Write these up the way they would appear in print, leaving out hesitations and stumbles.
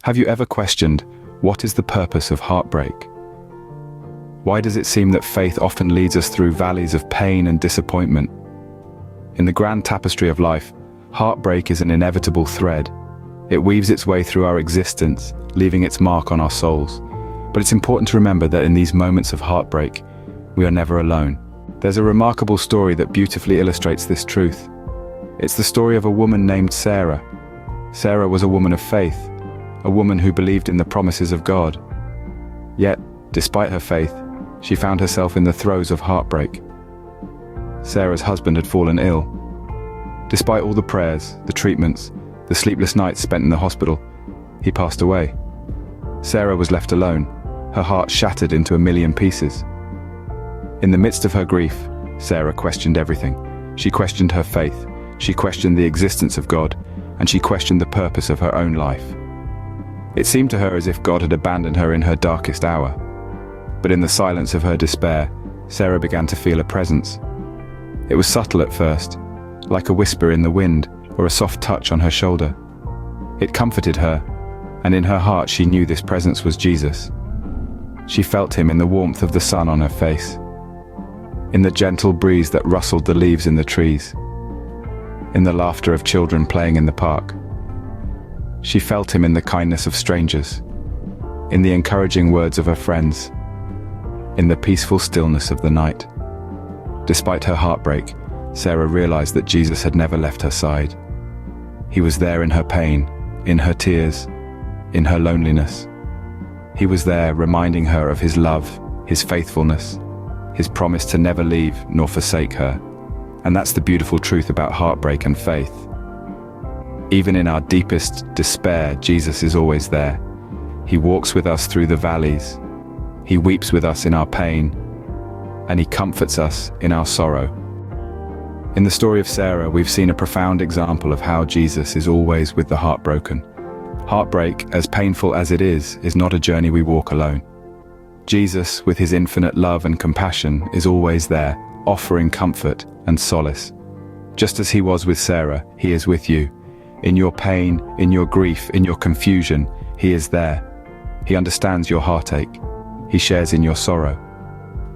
Have you ever questioned, what is the purpose of heartbreak? Why does it seem that faith often leads us through valleys of pain and disappointment? In the grand tapestry of life, heartbreak is an inevitable thread. It weaves its way through our existence, leaving its mark on our souls. But it's important to remember that in these moments of heartbreak, we are never alone. There's a remarkable story that beautifully illustrates this truth. It's the story of a woman named Sarah. Sarah was a woman of faith, a woman who believed in the promises of God. Yet, despite her faith, she found herself in the throes of heartbreak. Sarah's husband had fallen ill. Despite all the prayers, the treatments, the sleepless nights spent in the hospital, he passed away. Sarah was left alone, her heart shattered into a million pieces. In the midst of her grief, Sarah questioned everything. She questioned her faith, she questioned the existence of God, and she questioned the purpose of her own life. It seemed to her as if God had abandoned her in her darkest hour. But in the silence of her despair, Sarah began to feel a presence. It was subtle at first, like a whisper in the wind or a soft touch on her shoulder. It comforted her, and in her heart she knew this presence was Jesus. She felt him in the warmth of the sun on her face, in the gentle breeze that rustled the leaves in the trees, in the laughter of children playing in the park. She felt him in the kindness of strangers, in the encouraging words of her friends, in the peaceful stillness of the night. Despite her heartbreak, Sarah realized that Jesus had never left her side. He was there in her pain, in her tears, in her loneliness. He was there reminding her of his love, his faithfulness, his promise to never leave nor forsake her. And that's the beautiful truth about heartbreak and faith. Even in our deepest despair, Jesus is always there. He walks with us through the valleys. He weeps with us in our pain, and he comforts us in our sorrow. In the story of Sarah, we've seen a profound example of how Jesus is always with the heartbroken. Heartbreak, as painful as it is not a journey we walk alone. Jesus, with his infinite love and compassion, is always there, offering comfort and solace. Just as he was with Sarah, he is with you. In your pain, in your grief, in your confusion, he is there. He understands your heartache. He shares in your sorrow.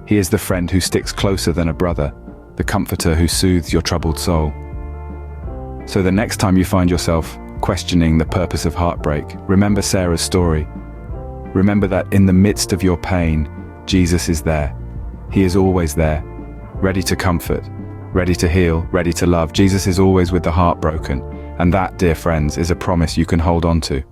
He is the friend who sticks closer than a brother, the comforter who soothes your troubled soul. So the next time you find yourself questioning the purpose of heartbreak, remember Sarah's story. Remember that in the midst of your pain, Jesus is there. He is always there, ready to comfort, ready to heal, ready to love. Jesus is always with the heartbroken. And that, dear friends, is a promise you can hold on to.